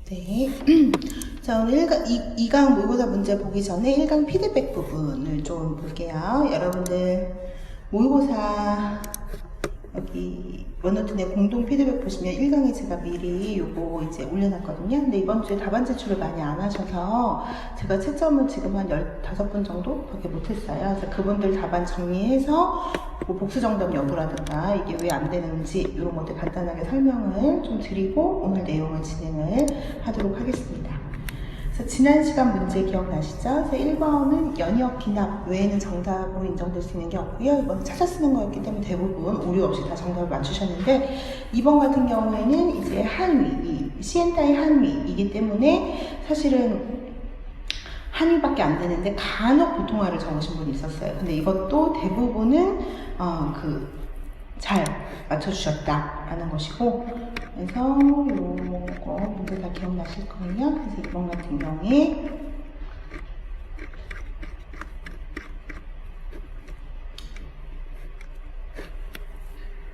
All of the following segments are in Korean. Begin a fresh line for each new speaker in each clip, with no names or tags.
네. 자, 오늘 2강 모의고사 문제 보기 전에 1강 피드백 부분을 좀 볼게요. 여러분들 모의고사 여기 원노트 내 공동 피드백 보시면 1강에 제가 미리 요거 이제 올려놨거든요. 근데 이번 주에 답안 제출을 많이 안 하셔서 제가 채점을 지금 한 15분 정도 밖에 못했어요. 그래서 그분들 답안 정리해서 뭐 복수 정답 여부라든가 이게 왜 안 되는지 이런 것들 간단하게 설명을 좀 드리고 오늘 내용을 진행을 하도록 하겠습니다. 그래서 지난 시간 문제 기억나시죠? 그래서 1번은 연이어 기납 외에는 정답으로 인정될 수 있는 게 없고요. 이건 찾아 쓰는 거였기 때문에 대부분 오류 없이 다 정답을 맞추셨는데 2번 같은 경우에는 이제 한위, 시엔타의 한위이기 때문에 사실은 한위밖에 안 되는데 간혹 보통화를 적으신 분이 있었어요. 근데 이것도 대부분은 잘 맞춰주셨다라는 것이고, 그래서 요거 문제 다 기억나실 거예요. 그래서 이번 같은 경우에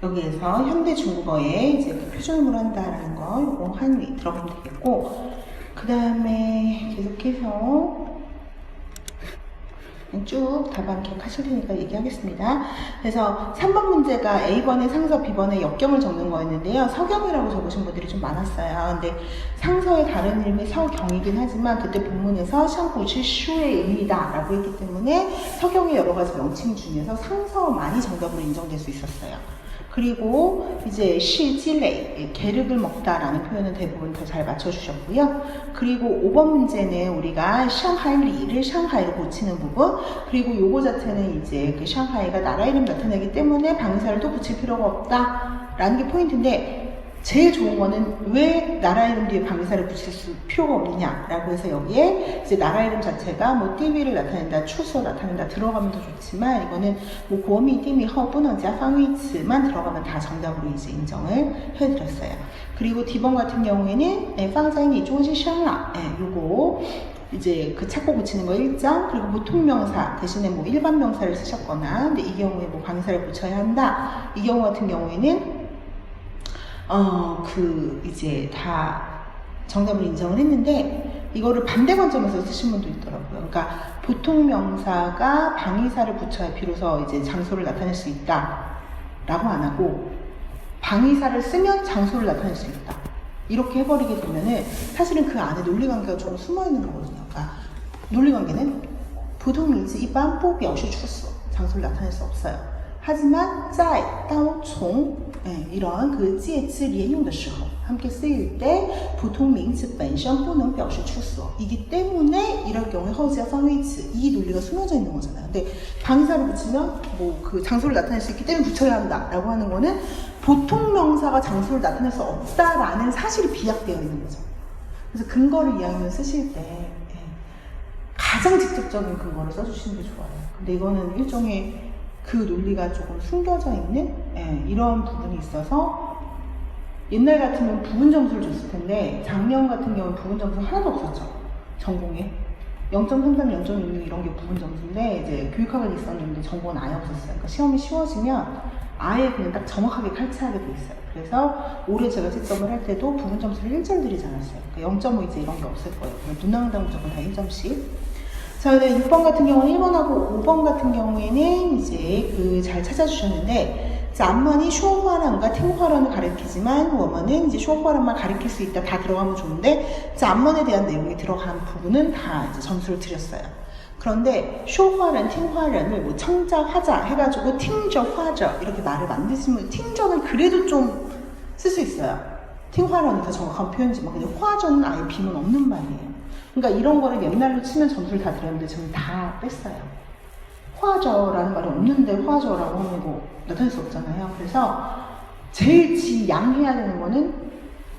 여기에서 현대 중국어에 이제 표준어를 한다라는 거, 요거 한위 들어가면 되겠고, 그 다음에 계속해서 쭉 답안 기억하실 테니까 얘기하겠습니다. 그래서 3번 문제가 A번의 상서, B번의 역경을 적는 거였는데요. 서경이라고 적으신 분들이 좀 많았어요. 근데 상서의 다른 이름이 서경이긴 하지만 그때 본문에서 샹구치 슈의 의미다 라고 했기 때문에 서경의 여러 가지 명칭 중에서 상서만이 정답으로 인정될 수 있었어요. 그리고 이제 시지레, 계륵을 먹다라는 표현은 대부분 더 잘 맞춰주셨고요. 그리고 5번 문제는 우리가 샹하이리를 샹하이로 고치는 부분, 그리고 요거 자체는 이제 그 샹하이가 나라 이름 나타내기 때문에 방사를 또 붙일 필요가 없다라는 게 포인트인데, 제일 좋은 거는 왜 나라 이름 뒤에 방사를 붙일 필요가 없느냐라고 해서 여기에 이제 나라 이름 자체가 뭐 띠비를 나타낸다, 추서 나타낸다 들어가면 더 좋지만, 이거는 뭐 고미, 띠미, 허, 뿌너자, 방위츠만 들어가면 다 정답으로 이제 인정을 해드렸어요. 그리고 D번 같은 경우에는 방사인이 조지샹라, 요거 이제 그 찾고 붙이는 거 1장, 그리고 보통명사 대신에 뭐 일반 명사를 쓰셨거나, 근데 이 경우에 뭐 방사를 붙여야 한다. 이 경우 같은 경우에는 이제 다 정답을 인정을 했는데, 이거를 반대 관점에서 쓰신 분도 있더라고요. 그러니까 보통 명사가 방위사를 붙여야 비로소 이제 장소를 나타낼 수 있다 라고 안 하고, 방위사를 쓰면 장소를 나타낼 수 있다 이렇게 해버리게 되면은 사실은 그 안에 논리관계가 좀 숨어있는 거거든요. 그러니까 논리관계는 부동이지 일반不表示出所 장소를 나타낼 수 없어요. 하지만 在当从 이런 그 介词连用的时候 함께 쓰일 때 普通名词本身不能表示出所 이기 때문에 이럴 경우에 허지와 방위치 이 논리가 숨어져 있는 거잖아요. 근데 방사를 붙이면 뭐 그 장소를 나타낼 수 있기 때문에 붙여야 한다 라고 하는 거는 보통 명사가 장소를 나타낼 수 없다라는 사실이 비약되어 있는 거죠. 그래서 근거를 이왕이면 쓰실 때 가장 직접적인 근거를 써주시는 게 좋아요. 근데 이거는 일종의 그 논리가 조금 숨겨져 있는 이런 부분이 있어서, 옛날 같으면 부분 점수를 줬을 텐데 작년 같은 경우는 부분 점수 하나도 없었죠. 전공에 0.33, 0.16 이런 게 부분 점수인데, 이제 교육학은 있었는데 전공은 아예 없었어요. 그러니까 시험이 쉬워지면 아예 그냥 딱 정확하게 칼치하게 돼 있어요. 그래서 올해 제가 채점을 할 때도 부분 점수를 1점 드리지 않았어요. 그러니까 0.5 이제 이런 게 없을 거예요. 눈나응당 무조건 다 1점씩. 자, 6번 같은 경우는 1번하고 5번 같은 경우에는 이제 잘 찾아주셨는데, 안만이 쇼화란과 팅화란을 가리키지만, 워먼은 이제 쇼화란만 가리킬 수 있다. 다 들어가면 좋은데, 안만에 대한 내용이 들어간 부분은 다 이제 점수를 드렸어요. 그런데 쇼화란, 팅화란을 뭐 청자, 화자 해가지고 팅저, 화저 이렇게 말을 만드시면, 팅저는 그래도 좀 쓸 수 있어요. 팅화란이 더 정확한 표현이지만, 근데 화저는 아예 비문 없는 말이에요. 그러니까 이런 거를 옛날로 치면 점수를 다 드렸는데 저는 다 뺐어요. 화저라는 말이 없는데 화저라고 하면 이거 나타낼 수 없잖아요. 그래서 제일 지양해야 되는 거는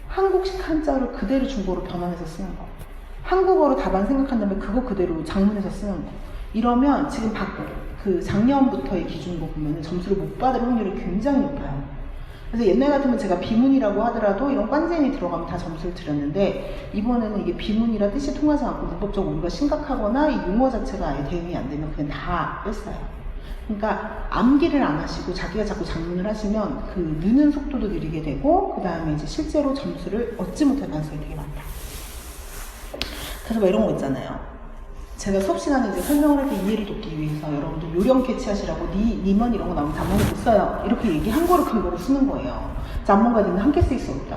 한국식 한자를 그대로 중국어로 변환해서 쓰는 거. 한국어로 답안 생각한 다음에 그거 그대로 장문해서 쓰는 거. 이러면 지금 작년부터의 기준으로 보면 점수를 못 받을 확률이 굉장히 높아요. 그래서 옛날 같으면 제가 비문이라고 하더라도 이런 관제인이 들어가면 다 점수를 드렸는데, 이번에는 이게 비문이라 뜻이 통하지 않고 문법적 오류가 심각하거나 이 용어 자체가 아예 대응이 안 되면 그냥 다 뺐어요. 그러니까 암기를 안 하시고 자기가 자꾸 장문을 하시면 그 느는 속도도 느리게 되고, 그 다음에 이제 실제로 점수를 얻지 못할 가능성이 되게 많다. 그래서 뭐 이런 거 있잖아요. 제가 수업 시간에 이제 설명을 할 때 이해를 돕기 위해서 여러분들 요령 캐치하시라고 니먼 이런 거 나오면 단문을 못 써요. 이렇게 얘기한 거를 근거로 쓰는 거예요. 잔문과 니는 함께 쓰일 수 없다.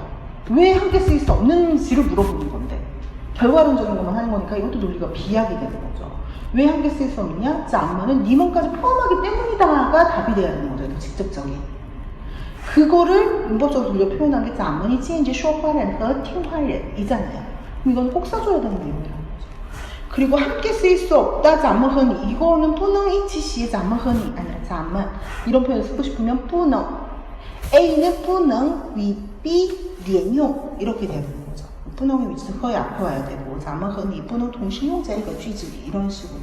왜 함께 쓰일 수 없는지를 물어보는 건데 결과론적인 것만 하는 거니까 이것도 논리가 비약이 되는 거죠. 왜 함께 쓰일 수 없느냐? 잔문은 니먼까지 포함하기 때문이다가 답이 돼야 되는 거죠. 더 직접적인. 그거를 문법적으로 돌려 표현한 게 잔문이 介于说话人和听话人이잖아요. 그럼 이건 꼭 써줘야 되는 내용이라는 거죠. 그리고 함께 쓰일 수 없다, 咱们和你 이거는 不能一起写咱们和你 아니라 咱们 이런 표현을 쓰고 싶으면 不能 A는 不能与 B 连用 이렇게 되는 거죠. 不能의 위치는 허의 앞에 와야 되고 咱们和你不能同时用在一个句子里 이런 식으로.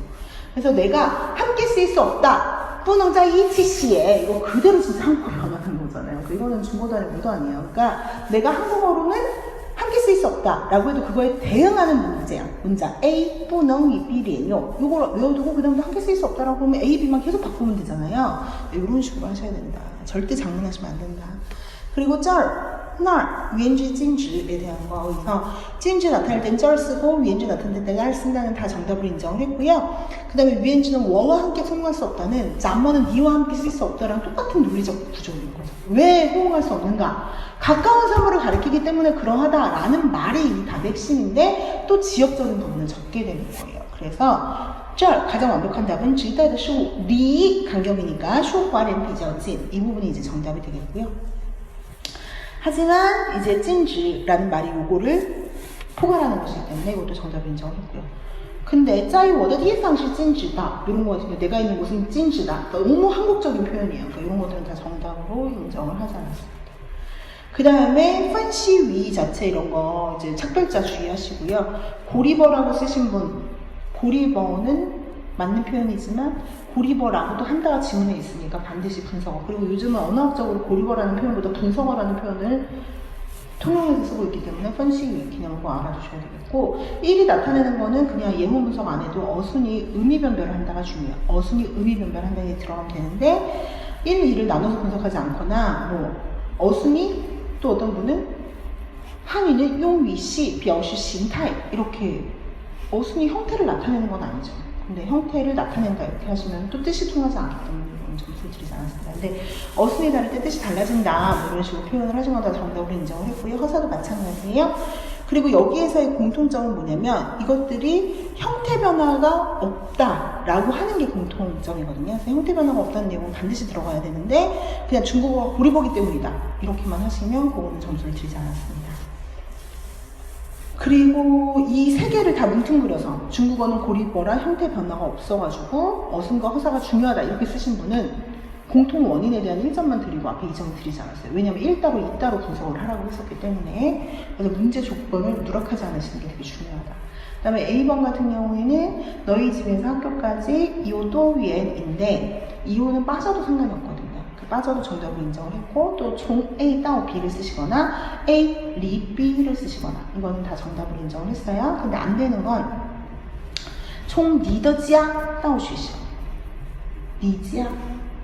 그래서 내가 함께 쓰일 수 없다 不能在一起写 이거 그대로 진짜 한국어로 변하는 거잖아요. 이거는 중고단의 무도 아니에요. 그러니까 내가 한국어로는 함께 쓸 수 없다 라고 해도 그거에 대응하는 문장 A 不能与 B 连用 이걸 외워두고 그 다음에 함께 쓸 수 없다라고 하면 A, B만 계속 바꾸면 되잖아요. 이런 식으로 하셔야 된다. 절대 장문하시면 안 된다. 그리고 这儿 那儿 위엔지 찐지에 대한 거 여기서 찐지 나타낼 땐 쩔 쓰고 위엔지 나타낼 땐 알 쓴다는 다 정답을 인정을 했고요. 그 다음에 위엔지는 워와 함께 호응할 수 없다는 잔머는 니와 함께 쓸 수 없다랑 똑같은 논리적 구조인 거죠. 왜 호응할 수 없는가? 가까운 사물을 가리키기 때문에 그러하다라는 말이 이 답의 핵심인데 또 지역적인 부분을 적게 되는 거예요. 그래서 这儿 가장 완벽한 답은 指代的事物离 간격이니까 说话人比较近 이 부분이 이제 정답이 되겠고요. 하지만 이제 찐지라는 말이 요거를 포괄하는 것이기 때문에 이것도 정답을 인정했고요. 근데 在我的地方是禁止的 이런 거 같은데 내가 있는 곳은 찐지다. 그러니까 너무 한국적인 표현이에요. 그러니까 이런 것들은 다 정답으로 인정을 하지 않았습니다. 그 다음에 판시위 자체 이런 거 이제 착별자 주의하시고요. 고리버라고 쓰신 분, 고리버는 맞는 표현이지만 고리버라고도 한다가 지문에 있으니까 반드시 분석어. 그리고 요즘은 언어학적으로 고리버라는 표현보다 분석어라는 표현을 통용해서 쓰고 있기 때문에 판시위 그냥 그거 알아두셔야 되겠고 1이 나타내는 거는 그냥 예문 분석 안 해도 어순이 의미 변별을 한다가 중요해요. 어순이 의미 변별을 한다는 게 들어가면 되는데 1, 2를 나눠서 분석하지 않거나 뭐 어순이 또 어떤 분은 한위는 용위시, 表示形态 이렇게 어순이 형태를 나타내는 건 아니죠. 근데 형태를 나타낸다 이렇게 하시면 또 뜻이 통하지 않기 때문에 이런 점수를 드리지 않았습니다. 근데 어순이 다를 때 뜻이 달라진다 뭐 이런 식으로 표현을 하신 건 다 정답으로 인정을 했고요. 허사도 마찬가지예요. 그리고 여기에서의 공통점은 뭐냐면 이것들이 형태 변화가 없다라고 하는 게 공통점이거든요. 그래서 형태 변화가 없다는 내용은 반드시 들어가야 되는데 그냥 중국어가 고리버기 때문이다 이렇게만 하시면 그거는 점수를 드리지 않았습니다. 그리고 이 세 개를 다 뭉뚱그려서 중국어는 고리버라 형태 변화가 없어가지고 어순과 허사가 중요하다 이렇게 쓰신 분은 공통 원인에 대한 1점만 드리고 앞에 2점 드리지 않았어요. 왜냐면 1따로 2따로 분석을 하라고 했었기 때문에 그래서 문제 조건을 누락하지 않으시는 게 되게 중요하다. 그 다음에 A번 같은 경우에는 너희 집에서 학교까지 2호 또 위엔인데 2호는 빠져도 상관이 없거든요. 그 빠져도 정답을 인정을 했고 또 총 A 따오 B를 쓰시거나 A 리 B를 쓰시거나 이거는 다 정답을 인정을 했어요. 근데 안 되는 건 총 니더지야 따오 쉬시 니지야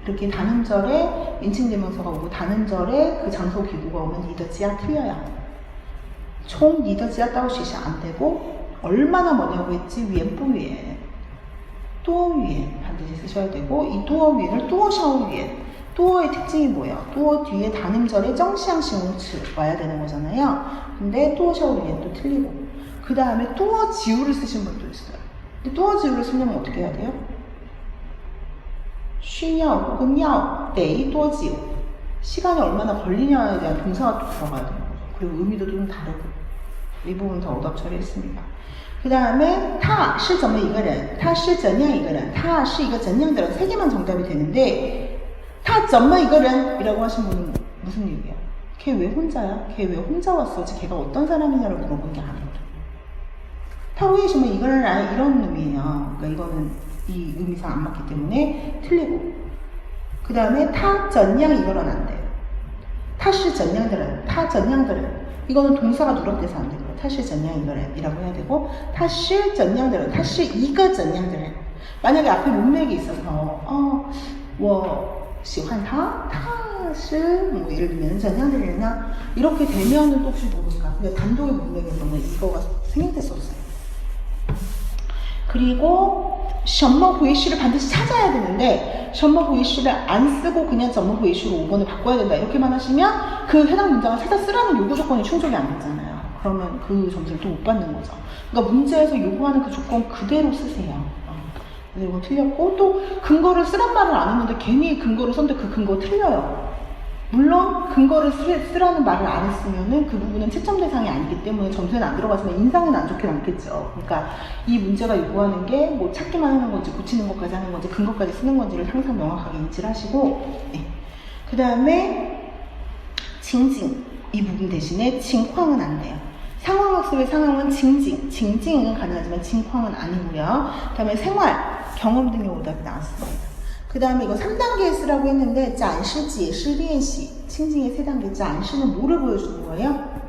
이렇게 단음절에 인칭대명사가 오고 단음절에 그 장소 기구가 오면 니더지야 틀려요. 총 니더지야 따오 쉬시 안 되고 얼마나 뭐냐고 했지 위엔 뿌위엔 또어 위엔 반드시 쓰셔야 되고 이 또어 위엔을 또어 샤오 위엔 또어의 특징이 뭐예요? 또어 뒤에 단음절에 정시양形容词 와야 되는 거잖아요. 근데 또어 샤오 위엔도 틀리고 그 다음에 또어 지우를 쓰신 분도 있어요. 근데 또어 지우를 쓰려면 어떻게 해야 돼요? 需要 혹은 要 得多久 시간이 얼마나 걸리냐에 대한 동사가 또 들어가야 되는 거죠. 그리고 의미도 좀 다르고 이 부분 다 오답 처리했습니다. 그 다음에 他是怎么一个人他是怎样一个人他是一个怎样的人 세 개만 정답이 되는데 他怎么一个人 이라고 하신 분은 무슨 얘기야? 걔 왜 혼자야? 걔 왜 혼자 왔어지? 걔가 어떤 사람이냐를 물어본 게 아니거든. 他为什么一个人来 이런 의미예요. 그러니까 이거는 이 의미상 안 맞기 때문에 틀리고 그 다음에 他怎样一个人안 돼요. 他是怎样的人他怎样的人 이거는 동사가 누락돼서 안 되고요. 他是怎样一个人 이라고 해야 되고 他是怎样的人他是一个怎样的人 만약에 앞에 문맥이 있어서 我喜欢他他是뭐 예를 들면 怎样的人呢 이렇게 되면은 또 혹시 모르니까 근데 단독의 문맥에서는 이거가 생략될 수 없어요. 그리고 什么回事를 반드시 찾아야 되는데 什么回事를 안 쓰고 그냥 怎么回事로 5번을 바꿔야 된다 이렇게만 하시면 그 해당 문장을 찾아 쓰라는 요구 조건이 충족이 안 됐잖아요. 그러면 그 점수를 또 못 받는 거죠. 그러니까 문제에서 요구하는 그 조건 그대로 쓰세요. 이거 틀렸고 또 근거를 쓰란 말을 안 했는데 괜히 근거를 썼는데 그 근거 틀려요. 물론 근거를 쓰라는 말을 안 했으면은 그 부분은 채점 대상이 아니기 때문에 점수에는 안 들어가지만 인상은 안 좋긴 않겠죠. 그러니까 이 문제가 요구하는 게 뭐 찾기만 하는 건지 고치는 것까지 하는 건지 근거까지 쓰는 건지를 항상 명확하게 인지를 하시고 네. 그 다음에 징징 이 부분 대신에 징쾅은 안 돼요. 상황학습의 상황은 징징은 가능하지만 징쾅은 아니고요. 그 다음에 생활, 경험 등의 오답이 나왔습니다. 그 다음에 이거 3단계에 쓰라고 했는데 展示, 解释, 练习 칭칭의 3단계 展示는 뭐를 보여주는 거예요?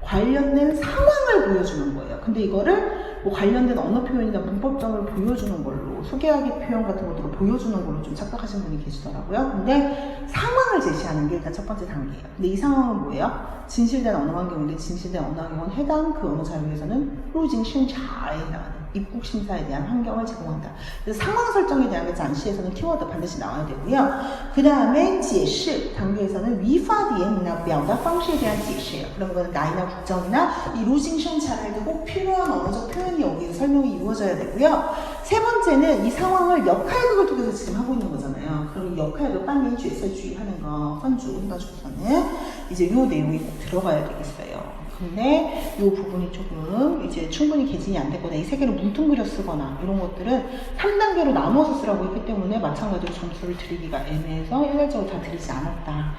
관련된 상황을 보여주는 거예요. 근데 이거를 뭐 관련된 언어 표현이나 문법점을 보여주는 걸로 소개하기 표현 같은 것들을 보여주는 걸로 좀 착각하신 분이 계시더라고요. 근데 상황을 제시하는 게 일단 첫 번째 단계예요. 근데 이 상황은 뭐예요? 진실된 언어 환경인데 진실된 언어 환경은 해당 그 언어 자료에서는 루징 심사에 해당하는 입국 심사에 대한 환경을 제공한다. 그래서 상황 설정에 대한 게展示에서는 키워드 반드시 나와야 되고요. 그 다음에 解释 단계에서는 위파디엔이나表达 방식에 대한 解释예요. 그런 거는 나이나 국적이나 이 루징 심사를 할 때 꼭 필요한 언어적 표현이 여기서 설명이 이루어져야 되고요. 세 번째는 이 상황을 역할극을 통해서 지금 하고 있는 거잖아요. 그럼 역할극扮演角色주의 하는 거 헌주 혼다주에서는 이제 요 내용이 꼭 들어가야 되겠어요. 근데 이 부분이 조금 이제 충분히 개진이 안 됐거나 이 세 개를 뭉뚱그려 쓰거나 이런 것들은 3단계로 나눠서 쓰라고 했기 때문에 마찬가지로 점수를 드리기가 애매해서 일괄적으로 다 드리지 않았다.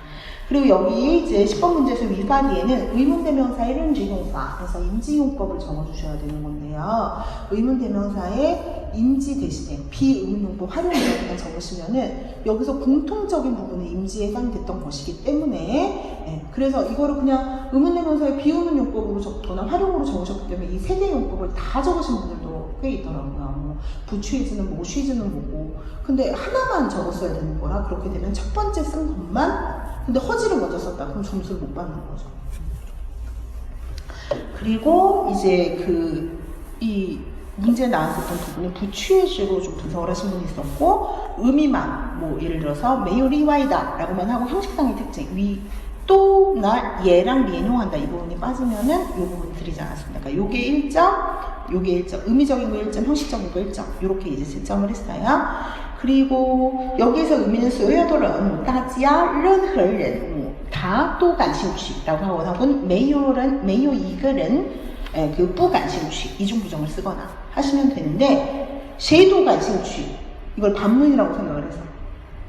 그리고 여기 이제 10번 문제에서 위파디에는 의문대명사의 른지용사 그래서 임지용법을 적어주셔야 되는 건데요. 의문대명사의 임지 대신에 비의문용법 활용이라고 적으시면은 여기서 공통적인 부분은 임지에 해당됐던 것이기 때문에 예, 그래서 이거를 그냥 의문대명사의 비의문용법으로 적거나 활용으로 적으셨기 때문에 이 세 개의 용법을 다 적으신 분들도 꽤 있더라고요. 뭐 부취즈는 뭐고 쉬즈는 뭐고 근데 하나만 적었어야 되는 거라 그렇게 되면 첫 번째 쓴 것만 근데 허지를 먼저 썼다. 그럼 점수를 못 받는 거죠. 그리고 이제 이 문제에 나왔었던 부분은 부취의식으로 좀 분석을 하신 분이 있었고 의미만 뭐 예를 들어서 메요 리와이다 라고만 하고 형식상의 특징 또 나 얘랑 리용한다 이 부분이 빠지면은 이 부분 드리지 않았습니다. 그러니까 요게 1점, 요게 1점, 의미적인 거 1점, 형식적인 거 1점 이렇게 이제 채점을 했어요. 그리고 여기에서 의미는 所有的人大家任何人다 또 感兴趣라고 하고는 没有一个人그不感兴趣이중부정을 쓰거나 하시면 되는데 谁都感兴趣 이걸 반문이라고 생각을 해서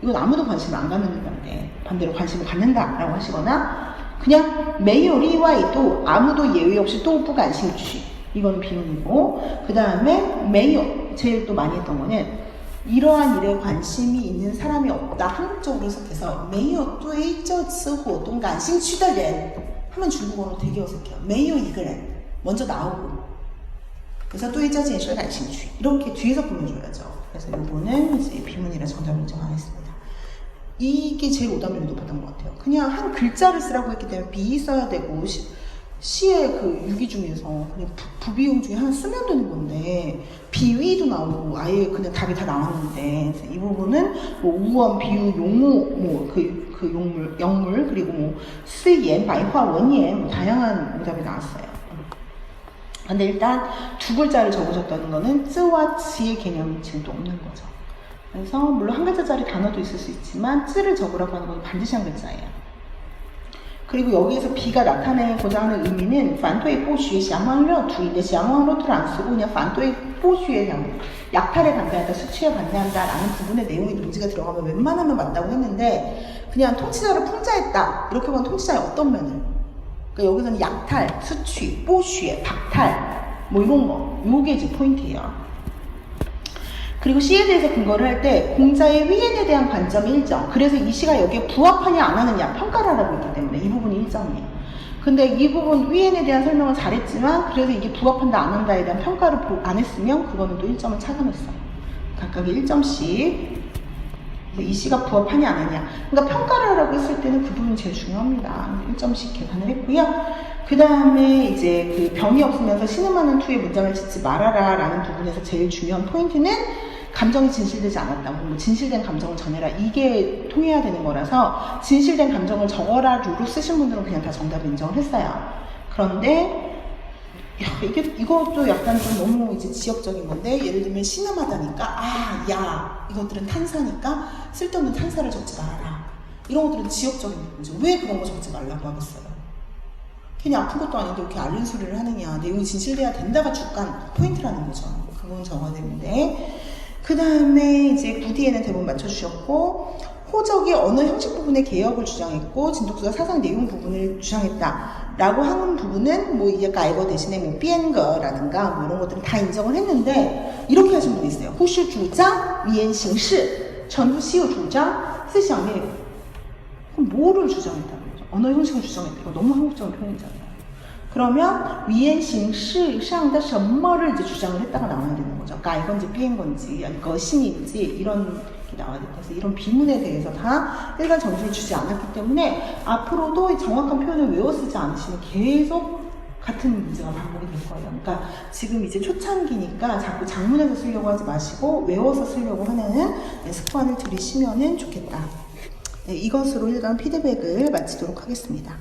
이건 아무도 관심을 안 갖는 건데 반대로 관심을 갖는다라고 하시거나 그냥 没有例外도 아무도 예외 없이 또不感兴趣 이거는 비문이고 그 다음에 没有 제일 또 많이 했던 거는 이러한 일에 관심이 있는 사람이 없다. 한국적으로 해석해서 没有对这次活动感兴趣的人 하면 중국어로 되게 어색해요. 没有一个人 먼저 나오고 그래서 对这件事感兴趣 이렇게 뒤에서 보내줘야죠. 그래서 이거는 이제 비문이라 정답을 인정 안 했습니다. 이게 제일 오답률이 높았던 것 같아요. 그냥 한 글자를 쓰라고 했기 때문에 비 써야 되고 시의 그 유기 중에서 그냥 부비용 중에 하나 쓰면 되는 건데 비위도 나오고 아예 그냥 답이 다 나왔는데 이 부분은 뭐 우원, 비유, 용어, 뭐 그 용물, 영물 그리고 뭐 스옌, 바이화, 원옌 뭐 다양한 오답이 나왔어요. 근데 일단 두 글자를 적으셨다는 거는 쯔와 츠의 개념이 지금 또 없는 거죠. 그래서 물론 한 글자짜리 단어도 있을 수 있지만 쯔를 적으라고 하는 건 반드시 한 글자예요. 그리고 여기에서 비가 나타내고자 하는 의미는 반도의 뽀쉬의 샹왕러투인데 샹왕러투를 안 쓰고 그냥 반도의 뽀쉬의 약탈에 반대한다, 수치에 반대한다 라는 부분의 내용이 논지가 들어가면 웬만하면 맞다고 했는데 그냥 통치자를 풍자했다 이렇게 보면 통치자의 어떤 면을 그러니까 여기서는 약탈, 수취, 뽀쉬, 박탈 뭐 이런 거 요게 이제 포인트예요. 그리고 C에 대해서 근거를 할 때 공자의 위엔에 대한 관점이 1점 그래서 이 시가 여기에 부합하냐 안 하느냐 평가를 하고 있기 때문에 이 부분이 1점이에요. 근데 이 부분 위엔에 대한 설명은 잘했지만 그래서 이게 부합한다 안 한다에 대한 평가를 안 했으면 그거는 또 1점을 차감했어요. 각각 1점씩 이 씨가 부합하냐 안 하냐. 그러니까 평가를 하라고 했을 때는 그 부분이 제일 중요합니다. 1점씩 계산을 했고요. 그 다음에 이제 그 병이 없으면서 신음하는 투의 문장을 짓지 말아라 라는 부분에서 제일 중요한 포인트는 감정이 진실되지 않았다. 뭐 진실된 감정을 전해라. 이게 통해야 되는 거라서 진실된 감정을 적어라 류로 쓰신 분들은 그냥 다 정답을 인정을 했어요. 그런데 이것도 약간 좀 너무 이제 지역적인 건데, 예를 들면 신음하다니까 이것들은 탄사니까 쓸데없는 탄사를 적지 말아라. 이런 것들은 지역적인 거죠. 왜 그런 거 적지 말라고 하겠어요? 괜히 아픈 것도 아닌데 이렇게 앓는 소리를 하느냐. 내용이 진실돼야 된다가 주간 포인트라는 거죠. 그건 정해야 되는데, 그 다음에 이제 9D에는 대부분 맞춰주셨고, 호적이 언어 형식 부분의 개혁을 주장했고 진독수가 사상 내용 부분을 주장했다 라고 하는 부분은 뭐 이제 가이거 대신에 뭐 비엔거라든가 뭐 이런 것들은 다 인정을 했는데, 이렇게 하신 분이 있어요. 후시 주장, 위엔形式, 전후 시의 주장,思想内容. 그럼 뭐를 주장했다는 거죠? 언어 형식을 주장했다. 이거 너무 한국적인 표현이잖아요. 그러면 위엔形式上的什么를 이제 주장을 했다가 나와야 되는 거죠. 가이건지 비엔건지 거신인지 이런 게 나와야 돼요. 그래서 이런 비문에 대해서 다 일반 점수를 주지 않았기 때문에 앞으로도 정확한 표현을 외워 쓰지 않으시면 계속 같은 문제가 반복이 될 거예요. 그러니까 지금 이제 초창기니까 자꾸 장문에서 쓰려고 하지 마시고 외워서 쓰려고 하는 습관을 들이시면 좋겠다. 네, 이것으로 일단 피드백을 마치도록 하겠습니다.